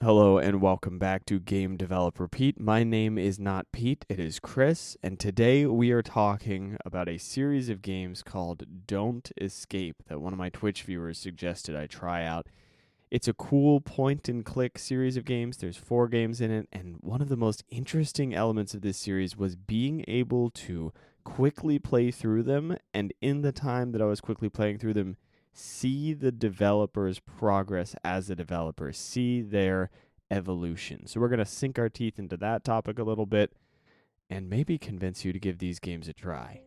Hello and welcome back to Game Develop Repeat. My name is not Pete, it is Chris, and today we are talking about a series of games called Don't Escape that one of my Twitch viewers suggested I try out. It's a cool point and click series of games. There's 4 games in it, and one of the most interesting elements of this series was being able to quickly play through them, and in the time that I was quickly playing through them, see the developer's progress as a developer, see their evolution. So we're going to sink our teeth into that topic a little bit and maybe convince you to give these games a try.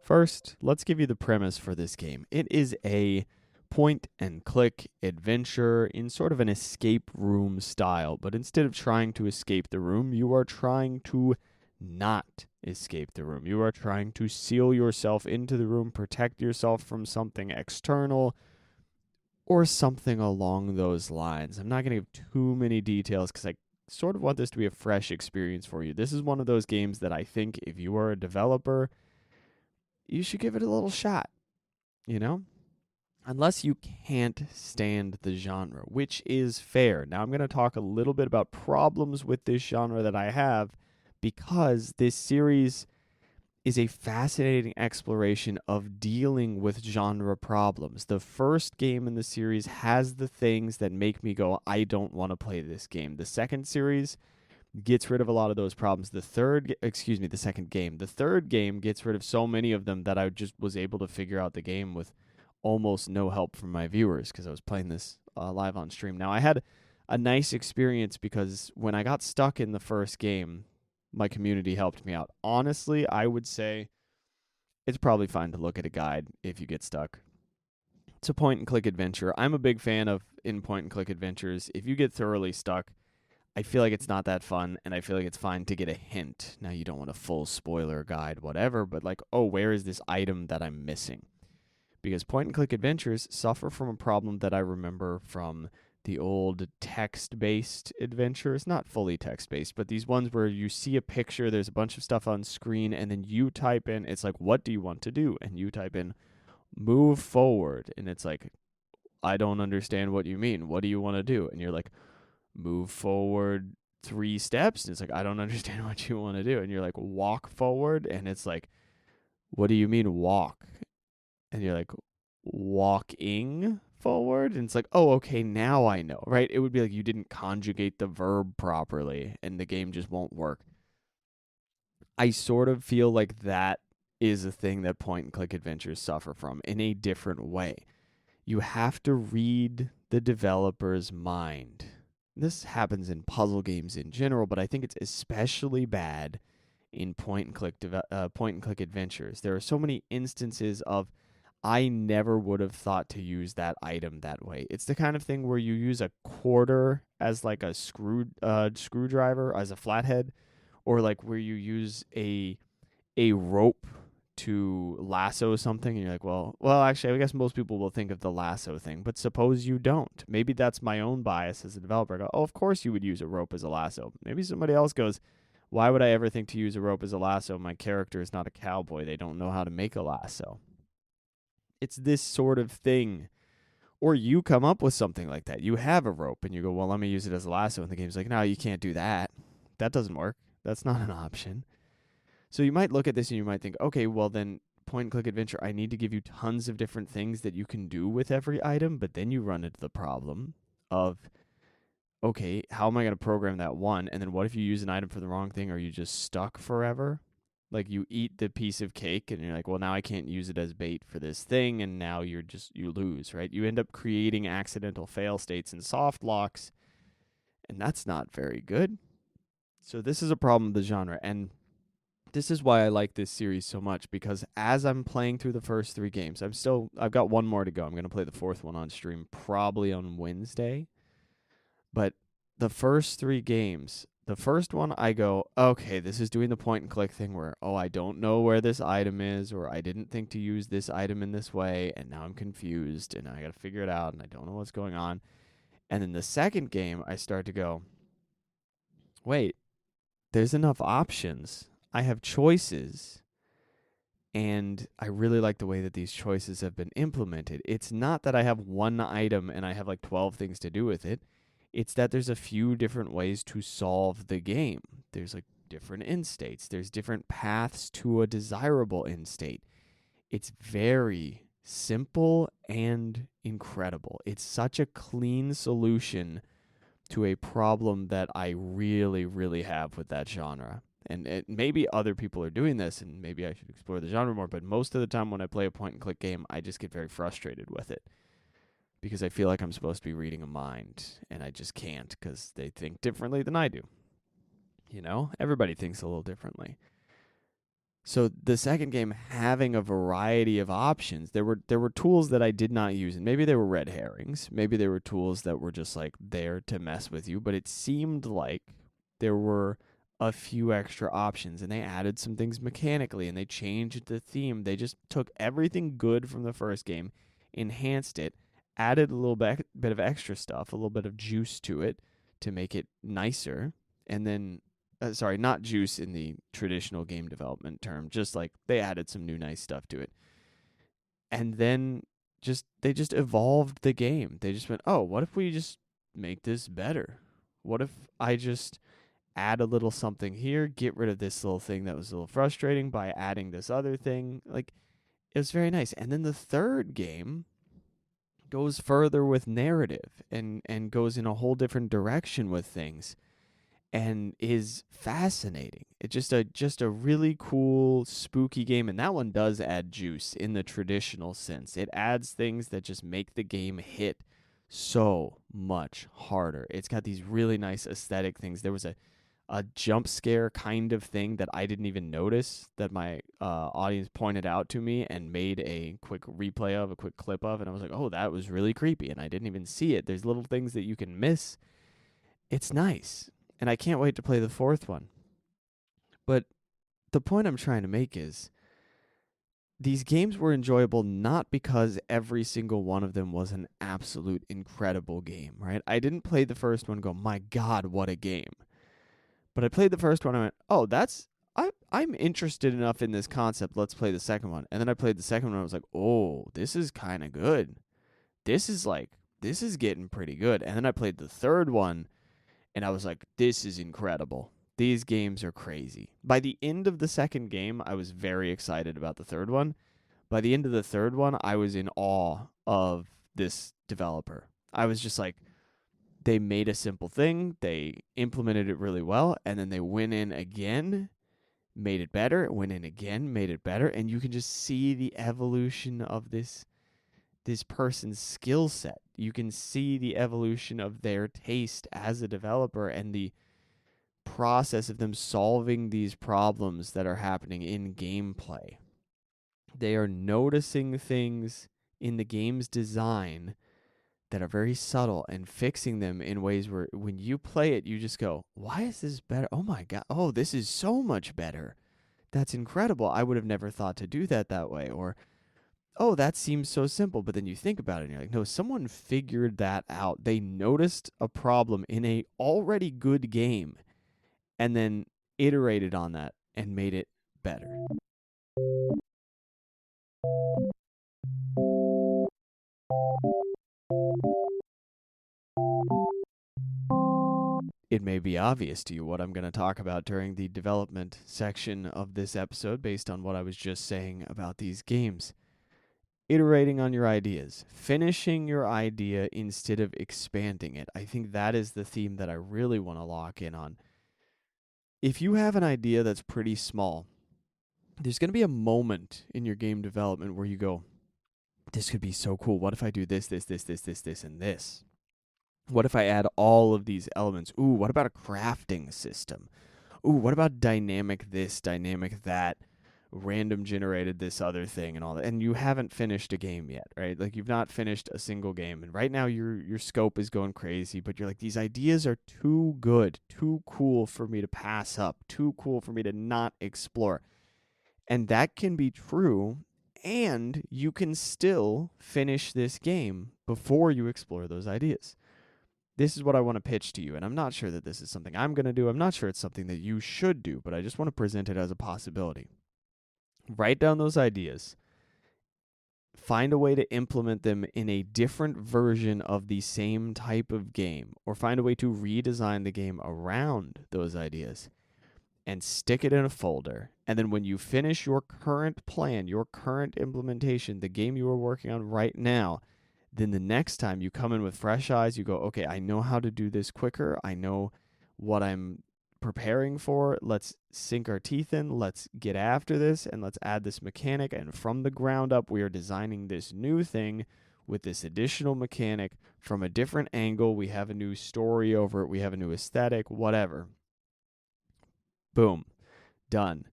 First, let's give you the premise for this game. It is a point and click adventure in sort of an escape room style, but instead of trying to escape the room, you are trying to not escape the room. You are trying to seal yourself into the room, protect yourself from something external, or something along those lines. I'm not going to give too many details because I sort of want this to be a fresh experience for you. This is one of those games that I think if you are a developer, you should give it a little shot, unless you can't stand the genre, which is fair. Now, I'm going to talk a little bit about problems with this genre that I have because this series is a fascinating exploration of dealing with genre problems. The first game in the series has the things that make me go, I don't want to play this game. The second series gets rid of a lot of those problems. The second game. The third game gets rid of so many of them that I just was able to figure out the game with almost no help from my viewers because I was playing this live on stream. Now, I had a nice experience because when I got stuck in the first game, my community helped me out. Honestly, I would say it's probably fine to look at a guide if you get stuck. It's a point-and-click adventure. I'm a big fan of in point-and-click adventures. If you get thoroughly stuck, I feel like it's not that fun, and I feel like it's fine to get a hint. Now, you don't want a full spoiler guide, whatever, but like, oh, where is this item that I'm missing? Because point-and-click adventures suffer from a problem that I remember from the old text-based adventures. Not fully text-based, but these ones where you see a picture, there's a bunch of stuff on screen, and then you type in, it's like, what do you want to do? And you type in, move forward, and it's like, I don't understand what you mean. What do you want to do? And you're like, move forward 3 steps. And it's like, I don't understand what you want to do. And you're like, walk forward. And it's like, what do you mean walk? And you're like, walking forward. And it's like, oh, okay, now I know, right? It would be like you didn't conjugate the verb properly and the game just won't work. I sort of feel like that is a thing that point and click adventures suffer from in a different way. You have to read the developer's mind. This happens in puzzle games in general, but I think it's especially bad in point and click adventures. There are so many instances of I never would have thought to use that item that way. It's the kind of thing where you use a quarter as like a screwdriver as a flathead, or like where you use a rope to lasso something, and you're like, well, actually, I guess most people will think of the lasso thing, but suppose you don't. Maybe that's my own bias as a developer. I go, oh, of course you would use a rope as a lasso. Maybe somebody else goes, why would I ever think to use a rope as a lasso? My character is not a cowboy. They don't know how to make a lasso. It's this sort of thing. Or you come up with something like that. You have a rope, and you go, well, let me use it as a lasso. And the game's like, no, you can't do that. That doesn't work. That's not an option. So you might look at this and you might think, okay, well then point-and-click adventure, I need to give you tons of different things that you can do with every item, but then you run into the problem of, okay, how am I going to program that one? And then what if you use an item for the wrong thing? Are you just stuck forever? Like you eat the piece of cake and you're like, well, now I can't use it as bait for this thing, and now you lose, right? You end up creating accidental fail states and soft locks, and that's not very good. So this is a problem with the genre, and this is why I like this series so much, because as I'm playing through the first 3 games, I've got one more to go. I'm going to play the 4th one on stream probably on Wednesday. But the first 3 games, The first one, I go, okay, this is doing the point and click thing where, oh, I don't know where this item is, or I didn't think to use this item in this way, and now I'm confused, and I got to figure it out, and I don't know what's going on. And then the second game, I start to go, wait, there's enough options. I have choices. And I really like the way that these choices have been implemented. It's not that I have one item and I have like 12 things to do with it. It's that there's a few different ways to solve the game. There's like different end states, there's different paths to a desirable end state. It's very simple and incredible. It's such a clean solution to a problem that I really, really have with that genre. And maybe other people are doing this, and maybe I should explore the genre more, but most of the time when I play a point-and-click game, I just get very frustrated with it because I feel like I'm supposed to be reading a mind, and I just can't because they think differently than I do. You know? Everybody thinks a little differently. So the second game, having a variety of options, there were tools that I did not use, and maybe they were red herrings. Maybe they were tools that were just like there to mess with you, but it seemed like there were a few extra options, and they added some things mechanically, and they changed the theme. They just took everything good from the first game, enhanced it, added a little bit of extra stuff, a little bit of juice to it to make it nicer, and then sorry, not juice in the traditional game development term, just like they added some new nice stuff to it. And then they just evolved the game. They just went, "Oh, what if we just make this better? What if I just add a little something here, get rid of this little thing that was a little frustrating by adding this other thing?" Like, it was very nice. And then the third game goes further with narrative and goes in a whole different direction with things, and is fascinating. It's just a really cool, spooky game, and that one does add juice in the traditional sense. It adds things that just make the game hit so much harder. It's got these really nice aesthetic things. There was a jump scare kind of thing that I didn't even notice that my audience pointed out to me and made a quick replay of, a quick clip of, and I was like, oh, that was really creepy, and I didn't even see it. There's little things that you can miss. It's nice. And I can't wait to play the fourth one. But the point I'm trying to make is these games were enjoyable not because every single one of them was an absolute incredible game, right? I didn't play the first one and go, my God, what a game. But I played the first one and I went, oh, I'm interested enough in this concept. Let's play the second one. And then I played the second one and I was like, oh, this is kind of good. This is getting pretty good. And then I played the third one and I was like, this is incredible. These games are crazy. By the end of the second game, I was very excited about the third one. By the end of the third one, I was in awe of this developer. I was just like, they made a simple thing, they implemented it really well, and then they went in again, made it better, went in again, made it better, and you can just see the evolution of this person's skill set. You can see the evolution of their taste as a developer and the process of them solving these problems that are happening in gameplay. They are noticing things in the game's design that are very subtle and fixing them in ways where when you play it, you just go, why is this better? Oh my God. Oh, this is so much better. That's incredible. I would have never thought to do that way. Or, oh, that seems so simple. But then you think about it and you're like, no, someone figured that out. They noticed a problem in a already good game and then iterated on that and made it better. It may be obvious to you what I'm going to talk about during the development section of this episode based on what I was just saying about these games. Iterating on your ideas, finishing your idea instead of expanding it. I think that is the theme that I really want to lock in on. If you have an idea that's pretty small, there's going to be a moment in your game development where you go, this could be so cool. What if I do this, and this? What if I add all of these elements? Ooh, what about a crafting system? Ooh, what about dynamic this, dynamic that? random generated this other thing and all that, and you haven't finished a game yet, right? Like, you've not finished a single game, and right now your scope is going crazy, but you're like, these ideas are too good, too cool for me to pass up, too cool for me to not explore. And that can be true, and you can still finish this game before you explore those ideas. This is what I want to pitch to you, and I'm not sure that this is something I'm going to do. I'm not sure it's something that you should do, but I just want to present it as a possibility. Write down those ideas. Find a way to implement them in a different version of the same type of game, or find a way to redesign the game around those ideas and stick it in a folder. And then when you finish your current plan, your current implementation, the game you are working on right now, then the next time you come in with fresh eyes, you go, okay, I know how to do this quicker. I know what I'm preparing for. Let's sink our teeth in. Let's get after this, and let's add this mechanic. And from the ground up, we are designing this new thing with this additional mechanic from a different angle. We have a new story over it. We have a new aesthetic, whatever. Boom. Done.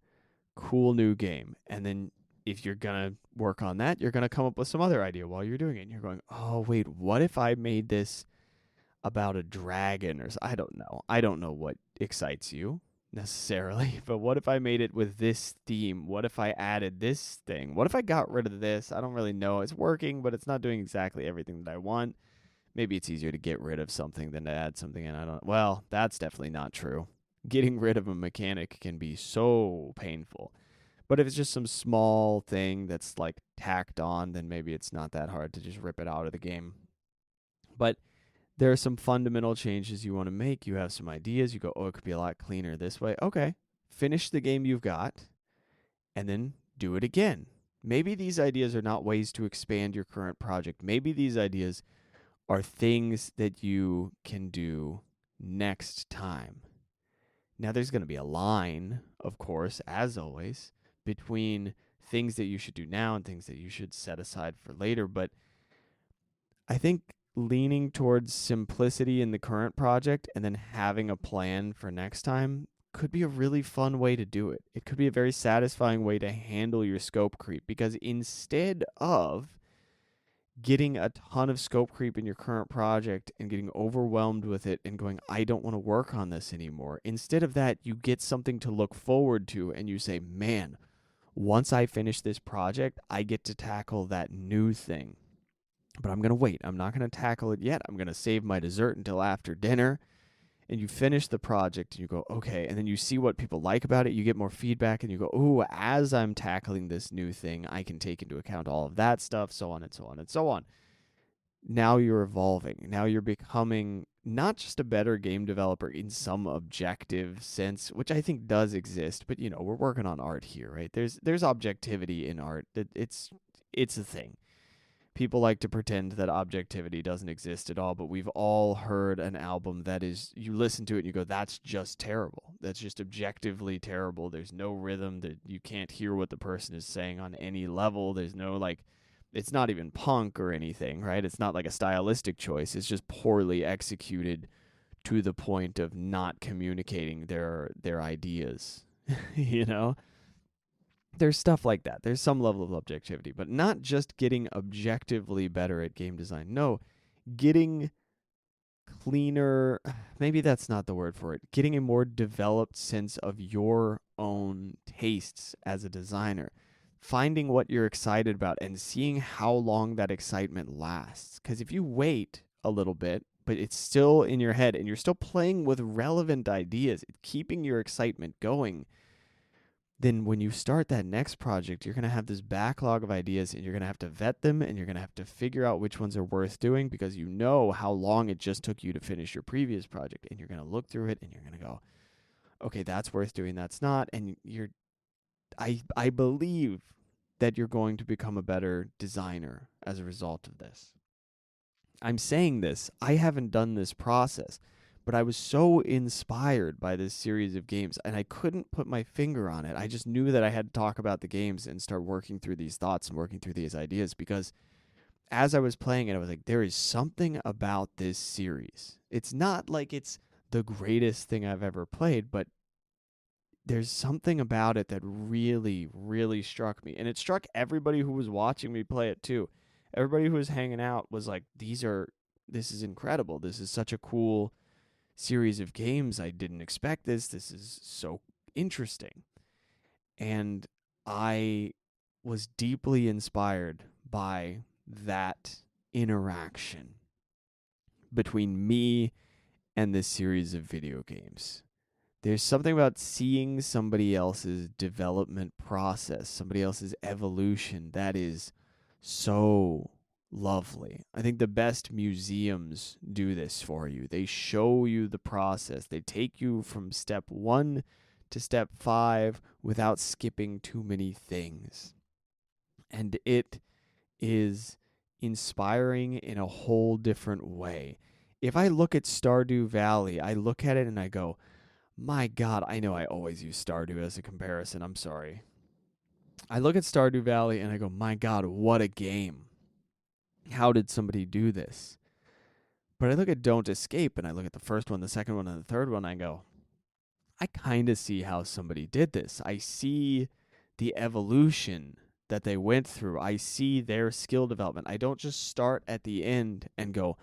Cool new game. And then if you're going to work on that, you're going to come up with some other idea while you're doing it. And you're going, oh, wait, what if I made this about a dragon or I don't know. I don't know what excites you necessarily, but what if I made it with this theme? What if I added this thing? What if I got rid of this? I don't really know. It's working, but it's not doing exactly everything that I want. Maybe it's easier to get rid of something than to add something in. Well, that's definitely not true. Getting rid of a mechanic can be so painful. But if it's just some small thing that's like tacked on, then maybe it's not that hard to just rip it out of the game. But there are some fundamental changes you want to make. You have some ideas. You go, oh, it could be a lot cleaner this way. Okay, finish the game you've got, and then do it again. Maybe these ideas are not ways to expand your current project. Maybe these ideas are things that you can do next time. Now, there's going to be a line, of course, as always, between things that you should do now and things that you should set aside for later. But I think leaning towards simplicity in the current project and then having a plan for next time could be a really fun way to do it. It could be a very satisfying way to handle your scope creep, because instead of getting a ton of scope creep in your current project and getting overwhelmed with it and going, I don't want to work on this anymore, instead of that, you get something to look forward to and you say, man, once I finish this project, I get to tackle that new thing. But I'm going to wait. I'm not going to tackle it yet. I'm going to save my dessert until after dinner. And you finish the project and you go, okay. And then you see what people like about it. You get more feedback and you go, ooh, as I'm tackling this new thing, I can take into account all of that stuff, so on and so on and so on. Now you're evolving. Now you're becoming not just a better game developer in some objective sense, which I think does exist, but we're working on art here, right? There's objectivity in art. It's a thing. People like to pretend that objectivity doesn't exist at all, but we've all heard an album that is, you listen to it and you go, that's just terrible. That's just objectively terrible. There's no rhythm, that you can't hear what the person is saying on any level. There's no, it's not even punk or anything, right? It's not like a stylistic choice. It's just poorly executed to the point of not communicating their ideas, There's stuff like that. There's some level of objectivity, but not just getting objectively better at game design. No, getting cleaner, maybe that's not the word for it. Getting a more developed sense of your own tastes as a designer. Finding what you're excited about and seeing how long that excitement lasts. Because if you wait a little bit, but it's still in your head and you're still playing with relevant ideas, keeping your excitement going, then when you start that next project, you're going to have this backlog of ideas and you're going to have to vet them and you're going to have to figure out which ones are worth doing, because you know how long it just took you to finish your previous project, and you're going to look through it and you're going to go, okay, that's worth doing, that's not. And I believe that you're going to become a better designer as a result of this. I'm saying this, I haven't done this process, but I was so inspired by this series of games, and I couldn't put my finger on it. I just knew that I had to talk about the games and start working through these thoughts and working through these ideas, because as I was playing it, I was like, there is something about this series. It's not like it's the greatest thing I've ever played, but there's something about it that really, really struck me. And it struck everybody who was watching me play it too. Everybody who was hanging out was like, this is incredible. This is such a cool series of games. I didn't expect this. This is so interesting. And I was deeply inspired by that interaction between me and this series of video games. There's something about seeing somebody else's development process, somebody else's evolution that is so lovely. I think the best museums do this for you. They show you the process. They take you from step 1 to step 5 without skipping too many things. And it is inspiring in a whole different way. If I look at Stardew Valley, I look at it and I go, my God, I know I always use Stardew as a comparison. I'm sorry. I look at Stardew Valley and I go, my God, what a game. How did somebody do this? But I look at Don't Escape and I look at the first one, the second one, and the third one, and I go, I kind of see how somebody did this. I see the evolution that they went through. I see their skill development. I don't just start at the end and go,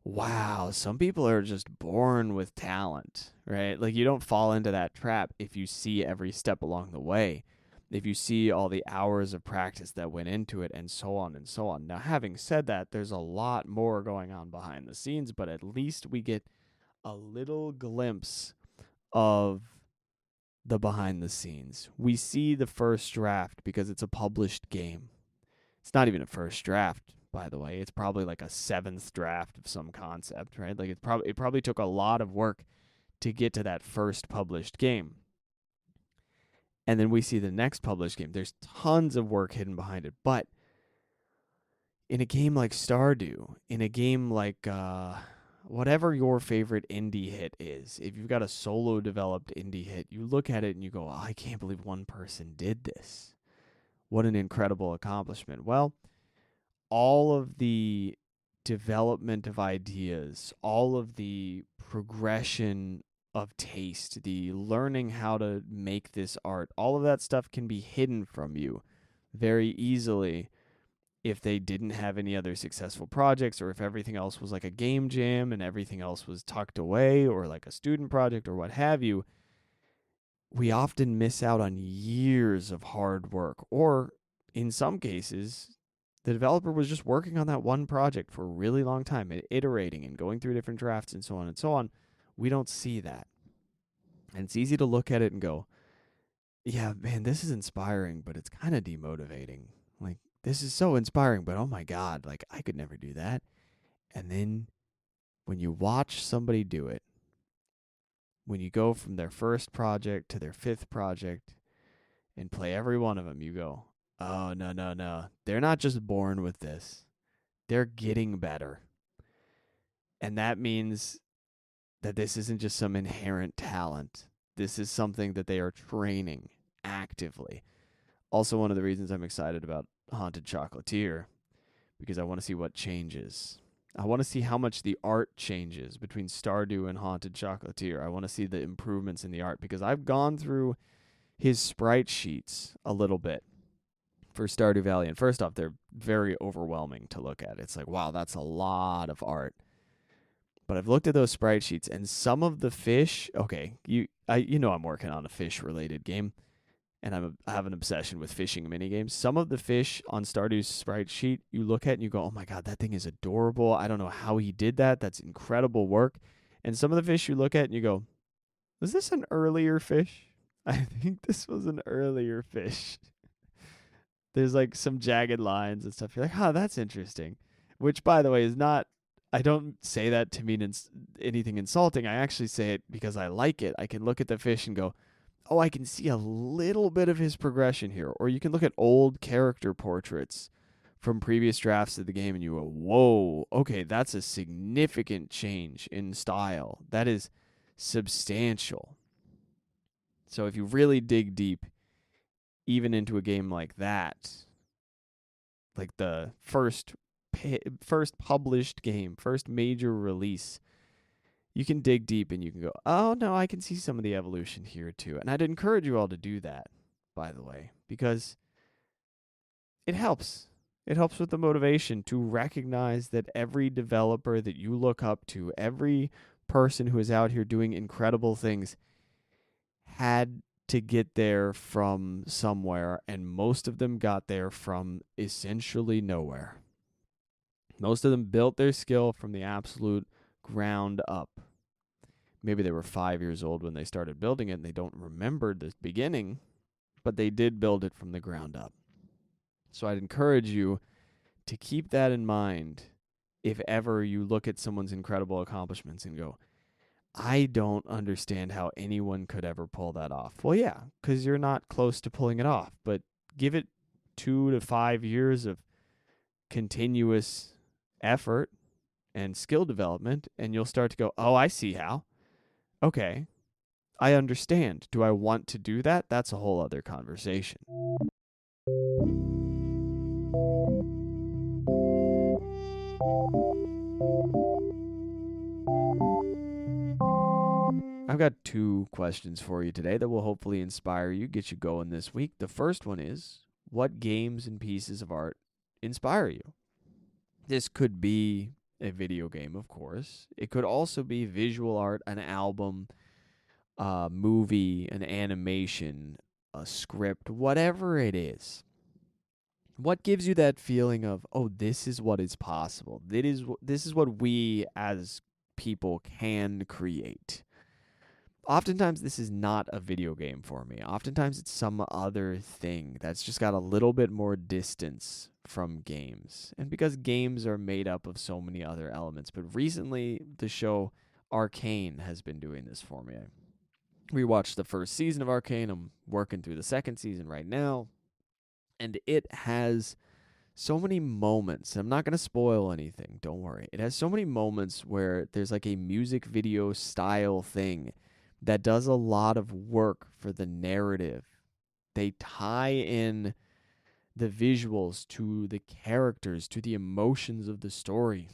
wow, some people are just born with talent, right? Like, you don't fall into that trap if you see every step along the way, if you see all the hours of practice that went into it, and so on and so on. Now, having said that, there's a lot more going on behind the scenes, but at least we get a little glimpse of the behind the scenes. We see the first draft because it's a published game. It's not even a first draft, by the way. It's probably like a seventh draft of some concept, right? Like, it probably took a lot of work to get to that first published game. And then we see the next published game. There's tons of work hidden behind it. But in a game like Stardew, in a game like whatever your favorite indie hit is, if you've got a solo developed indie hit, you look at it and you go, oh, I can't believe one person did this. What an incredible accomplishment. Well, all of the development of ideas, all of the progression of taste, the learning how to make this art, all of that stuff can be hidden from you very easily if they didn't have any other successful projects, or if everything else was like a game jam and everything else was tucked away, or like a student project or what have you. We often miss out on years of hard work, or in some cases, the developer was just working on that one project for a really long time, iterating and going through different drafts and so on and so on. We don't see that. And it's easy to look at it and go, yeah, man, this is inspiring, but it's kind of demotivating. Like, this is so inspiring, but oh my God, like, I could never do that. And then when you watch somebody do it, when you go from their first project to their fifth project and play every one of them, you go, oh, no, no, no. They're not just born with this. They're getting better. And that means that this isn't just some inherent talent. This is something that they are training actively. Also, one of the reasons I'm excited about Haunted Chocolatier, because I want to see what changes. I want to see how much the art changes between Stardew and Haunted Chocolatier. I want to see the improvements in the art, because I've gone through his sprite sheets a little bit for Stardew Valley. And first off, they're very overwhelming to look at. It's like, wow, that's a lot of art. But I've looked at those sprite sheets, and some of the fish, okay, you know I'm working on a fish-related game, and I have an obsession with fishing minigames. Some of the fish on Stardew's sprite sheet, you look at and you go, oh my God, that thing is adorable. I don't know how he did that. That's incredible work. And some of the fish you look at and you go, was this an earlier fish? I think this was an earlier fish. There's like some jagged lines and stuff. You're like, oh, that's interesting. Which, by the way, is not, I don't say that to mean anything insulting. I actually say it because I like it. I can look at the fish and go, oh, I can see a little bit of his progression here. Or you can look at old character portraits from previous drafts of the game and you go, whoa, okay, that's a significant change in style. That is substantial. So if you really dig deep, even into a game like that, like the first published game, first major release, you can dig deep and you can go, oh, no, I can see some of the evolution here too. And I'd encourage you all to do that, by the way, because it helps. It helps with the motivation to recognize that every developer that you look up to, every person who is out here doing incredible things, had to get there from somewhere, and most of them got there from essentially nowhere. Most of them built their skill from the absolute ground up. Maybe they were 5 years old when they started building it and they don't remember the beginning, but they did build it from the ground up. So I'd encourage you to keep that in mind if ever you look at someone's incredible accomplishments and go, I don't understand how anyone could ever pull that off. Well, yeah, because you're not close to pulling it off, but give it 2 to 5 years of continuous effort and skill development, and you'll start to go, oh, I see how. Okay, I understand. Do I want to do that? That's a whole other conversation. I've got 2 questions for you today that will hopefully inspire you, get you going this week. The first one is, what games and pieces of art inspire you? This could be a video game, of course. It could also be visual art, an album, a movie, an animation, a script, whatever it is. What gives you that feeling of, oh, this is what is possible? This is what we as people can create. Oftentimes, this is not a video game for me. Oftentimes, it's some other thing that's just got a little bit more distance from games. And because games are made up of so many other elements. But recently, the show Arcane has been doing this for me. We watched the first season of Arcane. I'm working through the second season right now. And it has so many moments. I'm not going to spoil anything. Don't worry. It has so many moments where there's like a music video style thing that does a lot of work for the narrative. They tie in the visuals to the characters, to the emotions of the story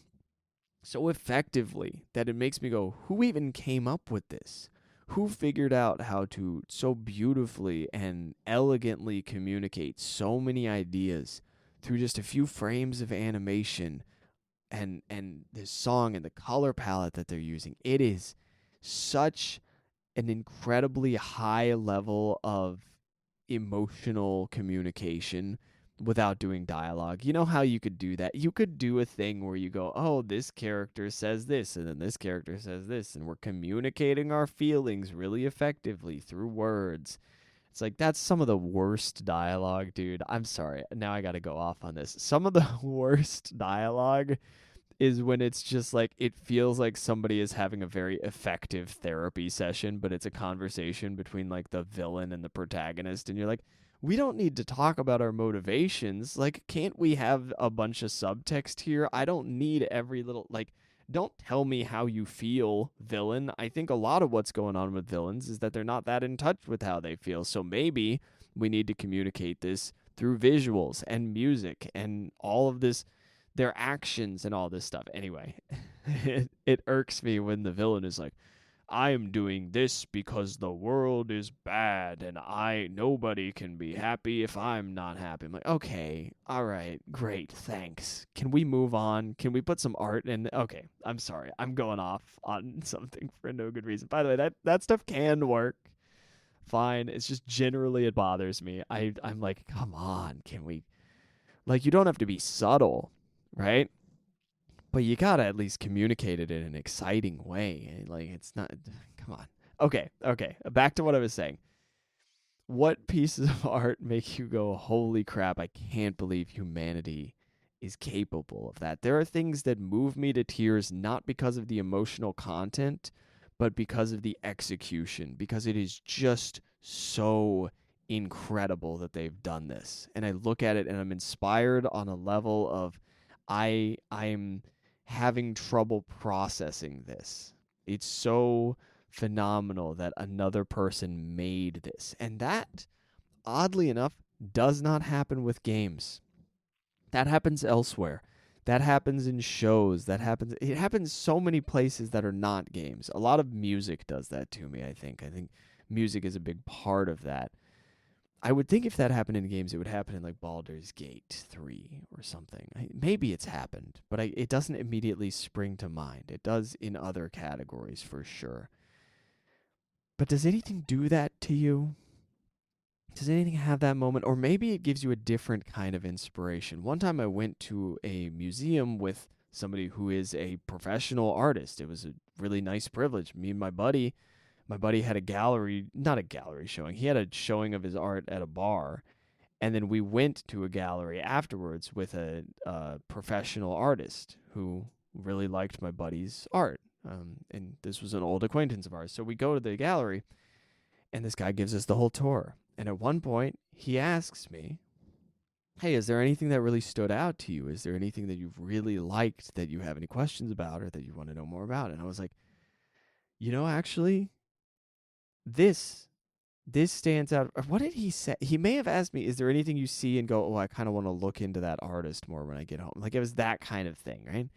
so effectively that it makes me go, who even came up with this? Who figured out how to so beautifully and elegantly communicate so many ideas through just a few frames of animation and the song and the color palette that they're using? It is such an incredibly high level of emotional communication without doing dialogue. You know how you could do that? You could do a thing where you go, oh, this character says this, and then this character says this, and we're communicating our feelings really effectively through words. It's like, that's some of the worst dialogue, dude. I'm sorry. Now I got to go off on this. Some of the worst dialogue is when it's just like, it feels like somebody is having a very effective therapy session, but it's a conversation between like the villain and the protagonist, and you're like, we don't need to talk about our motivations. Like, can't we have a bunch of subtext here? I don't need every little, like, don't tell me how you feel, villain. I think a lot of what's going on with villains is that they're not that in touch with how they feel. So maybe we need to communicate this through visuals and music and all of this, their actions and all this stuff. Anyway, it irks me when the villain is like, I am doing this because the world is bad and nobody can be happy if I'm not happy. I'm like, okay, all right, great, thanks. Can we move on? Can we put some art in? Okay, I'm sorry. I'm going off on something for no good reason. By the way, that stuff can work fine. It's just generally it bothers me. I'm like, come on, can we? Like, you don't have to be subtle, right? But you gotta at least communicate it in an exciting way. Like, it's not, come on. Okay. Back to what I was saying. What pieces of art make you go, holy crap, I can't believe humanity is capable of that? There are things that move me to tears, not because of the emotional content, but because of the execution, because it is just so incredible that they've done this. And I look at it and I'm inspired on a level of, I'm having trouble processing this. It's so phenomenal that another person made this. And that, oddly enough, does not happen with games. That happens elsewhere. That happens in shows. It happens so many places that are not games. A lot of music does that to me, I think. I think music is a big part of that. I would think if that happened in games, it would happen in like Baldur's Gate 3 or something. Maybe it's happened, but it doesn't immediately spring to mind. It does in other categories for sure. But does anything do that to you? Does anything have that moment? Or maybe it gives you a different kind of inspiration. One time I went to a museum with somebody who is a professional artist. It was a really nice privilege. Me and my buddy had a gallery, not a gallery showing. He had a showing of his art at a bar. And then we went to a gallery afterwards with a professional artist who really liked my buddy's art. And this was an old acquaintance of ours. So we go to the gallery, and this guy gives us the whole tour. And at one point, he asks me, hey, is there anything that really stood out to you? Is there anything that you've really liked that you have any questions about or that you want to know more about? And I was like, actually, this stands out. What did he say? He may have asked me, is there anything you see and go, oh, I kind of want to look into that artist more when I get home? Like, it was that kind of thing, right?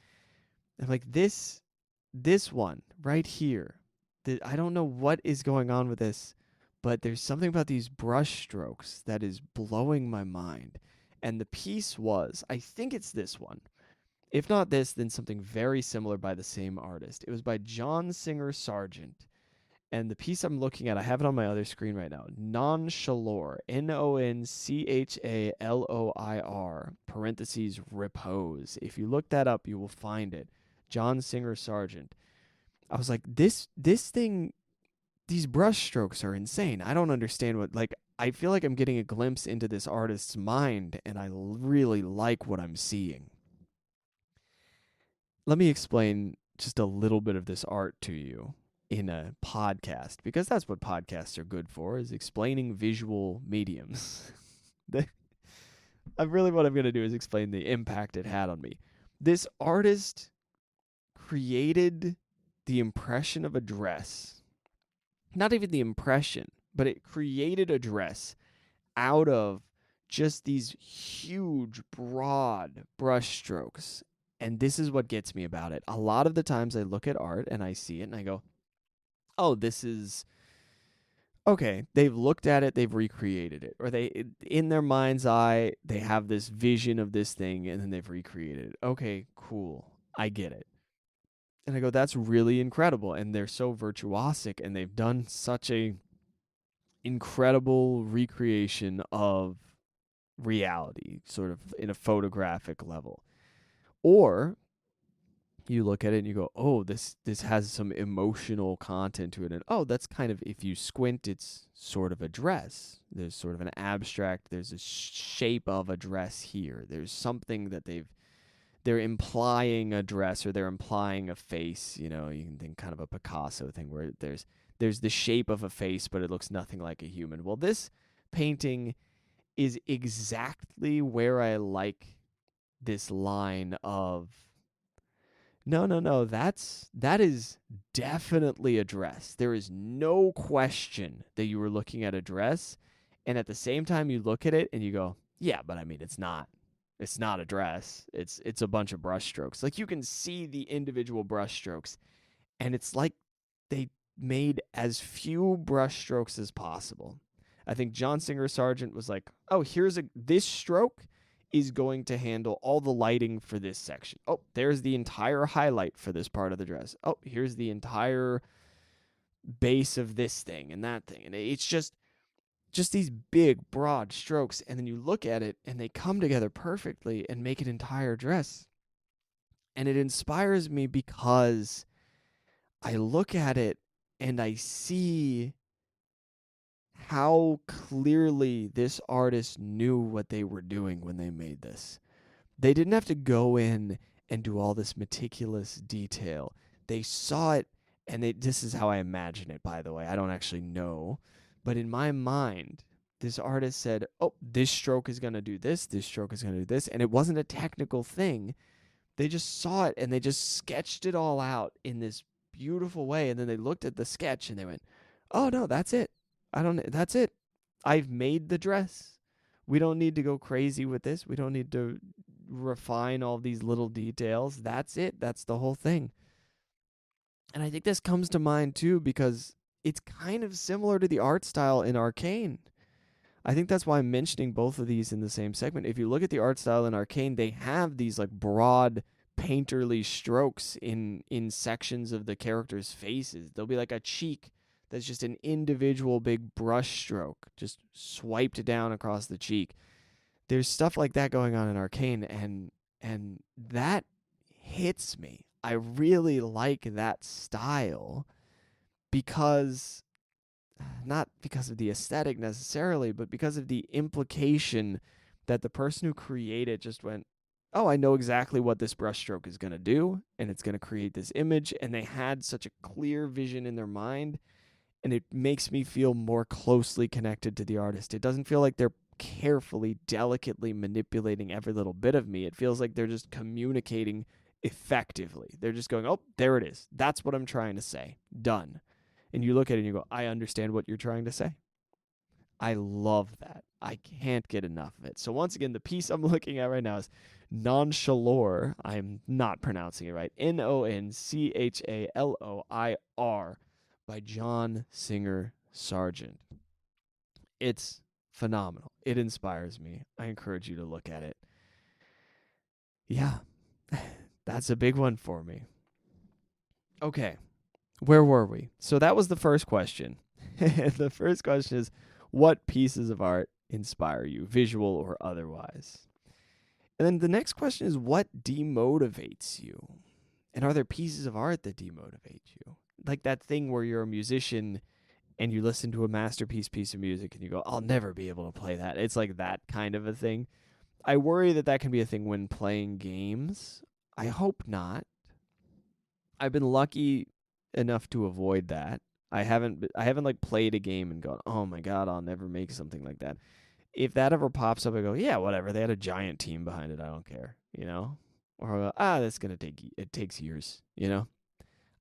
I'm like, this one right here, I don't know what is going on with this, but there's something about these brush strokes that is blowing my mind. And the piece was, I think it's this one. If not this, then something very similar by the same artist. It was by John Singer Sargent. And the piece I'm looking at, I have it on my other screen right now. Nonchalor, Nonchalloir, parentheses, repose. If you look that up, you will find it. John Singer Sargent. I was like, this thing, these brush strokes are insane. I don't understand I feel like I'm getting a glimpse into this artist's mind, and I really like what I'm seeing. Let me explain just a little bit of this art to you in a podcast, because that's what podcasts are good for, is explaining visual mediums. What I'm going to do is explain the impact it had on me. This artist created the impression of a dress. Not even the impression, but it created a dress out of just these huge, broad brush strokes. And this is what gets me about it. A lot of the times I look at art and I see it and I go, oh, this is okay. They've looked at it, they've recreated it, or in their mind's eye, they have this vision of this thing and then they've recreated it. Okay, cool. I get it. And I go, that's really incredible. And they're so virtuosic and they've done such a incredible recreation of reality, sort of in a photographic level. Or you look at it and you go, oh, this has some emotional content to it. And oh, that's kind of, if you squint, it's sort of a dress. There's sort of an abstract, there's a shape of a dress here. There's something that they're implying a dress, or they're implying a face. You can think kind of a Picasso thing where there's the shape of a face, but it looks nothing like a human. Well, this painting is exactly where I like this line of, no, that is definitely a dress. There is no question that you were looking at a dress, and at the same time you look at it and you go, yeah, but I mean, it's not a dress. It's a bunch of brush strokes. Like, you can see the individual brush strokes, and it's like they made as few brush strokes as possible. I think John Singer Sargent was like, oh, this stroke is going to handle all the lighting for this section. Oh, there's the entire highlight for this part of the dress. Oh, here's the entire base of this thing and that thing. And it's just these big, broad strokes. And then you look at it and they come together perfectly and make an entire dress. And it inspires me because I look at it and I see how clearly this artist knew what they were doing when they made this. They didn't have to go in and do all this meticulous detail. They saw it, and this is how I imagine it, by the way. I don't actually know. But in my mind, this artist said, oh, this stroke is going to do this stroke is going to do this. And it wasn't a technical thing. They just saw it, and they just sketched it all out in this beautiful way. And then they looked at the sketch, and they went, oh, no, that's it. That's it. I've made the dress. We don't need to go crazy with this. We don't need to refine all these little details. That's it. That's the whole thing. And I think this comes to mind too because it's kind of similar to the art style in Arcane. I think that's why I'm mentioning both of these in the same segment. If you look at the art style in Arcane, they have these like broad painterly strokes in sections of the characters' faces. There'll be like a cheek that's just an individual big brush stroke, just swiped down across the cheek. There's stuff like that going on in Arcane, and that hits me. I really like that style because, not because of the aesthetic necessarily, but because of the implication that the person who created just went, oh, I know exactly what this brushstroke is going to do, and it's going to create this image, and they had such a clear vision in their mind, and it makes me feel more closely connected to the artist. It doesn't feel like they're carefully, delicately manipulating every little bit of me. It feels like they're just communicating effectively. They're just going, oh, there it is. That's what I'm trying to say. Done. And you look at it and you go, I understand what you're trying to say. I love that. I can't get enough of it. So once again, the piece I'm looking at right now is Nonchalor. I'm not pronouncing it right. Nonchalloir by John Singer Sargent. It's phenomenal. It inspires me. I encourage you to look at it. Yeah, that's a big one for me. Okay, where were we? So that was the first question. The first question is, what pieces of art inspire you, visual or otherwise? And then the next question is, what demotivates you? And are there pieces of art that demotivate you? Like that thing where you're a musician and you listen to a masterpiece piece of music and you go, I'll never be able to play that. It's like that kind of a thing. I worry that that can be a thing when playing games. I hope not. I've been lucky enough to avoid that. I haven't like played a game and gone, oh my God, I'll never make something like that. If that ever pops up, I go, yeah, whatever. They had a giant team behind it. I don't care, you know? Or I go, that's going to it takes years, you know?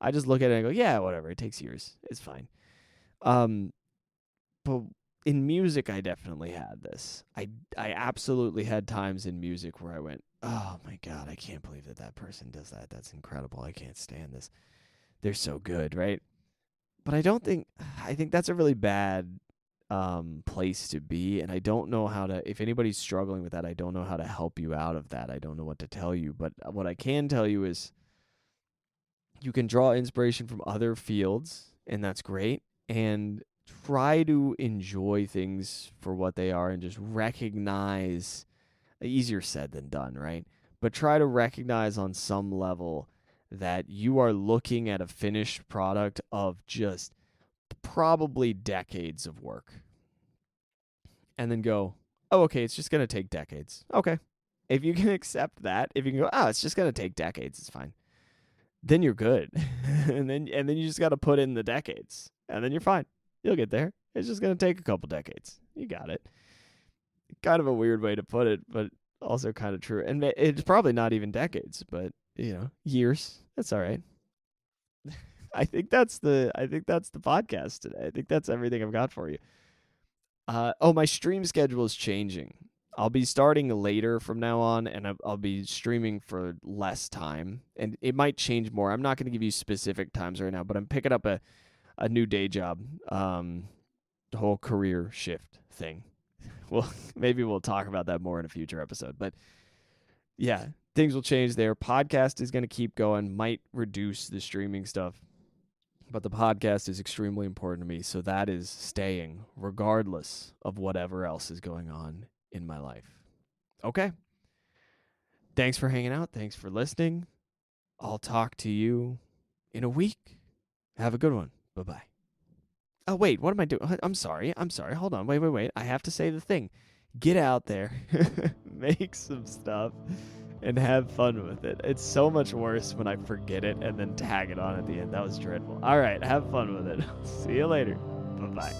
I just look at it and go, yeah, whatever. It takes years. It's fine. But in music, I definitely had this. I absolutely had times in music where I went, oh my God, I can't believe that person does that. That's incredible. I can't stand this. They're so good, right? But I think that's a really bad place to be, and I don't know how to, if anybody's struggling with that, I don't know how to help you out of that. I don't know what to tell you, but what I can tell you is you can draw inspiration from other fields, and that's great, and try to enjoy things for what they are and just recognize, easier said than done, right? But try to recognize on some level that you are looking at a finished product of just probably decades of work. And then go, oh, okay, it's just going to take decades. Okay. If you can accept that, if you can go, oh, it's just going to take decades, it's fine. Then you're good. and then you just got to put in the decades. And then you're fine. You'll get there. It's just going to take a couple decades. You got it. Kind of a weird way to put it, but also kind of true. And it's probably not even decades, but years. That's all right. I think that's the podcast today. I think that's everything I've got for you. My stream schedule is changing. I'll be starting later from now on, and I'll be streaming for less time, and it might change more. I'm not going to give you specific times right now, but I'm picking up a new day job, the whole career shift thing. Well, maybe we'll talk about that more in a future episode, but yeah, things will change there. Podcast is going to keep going, might reduce the streaming stuff, but the podcast is extremely important to me, so that is staying regardless of whatever else is going on in my life. Okay. Thanks for hanging out. Thanks for listening. I'll talk to you in a week. Have a good one. Bye-bye. Oh, wait, what am I doing? I'm sorry. Hold on. Wait. I have to say the thing. Get out there, make some stuff, and have fun with it. It's so much worse when I forget it and then tag it on at the end. That was dreadful. All right, have fun with it. See you later. Bye-bye.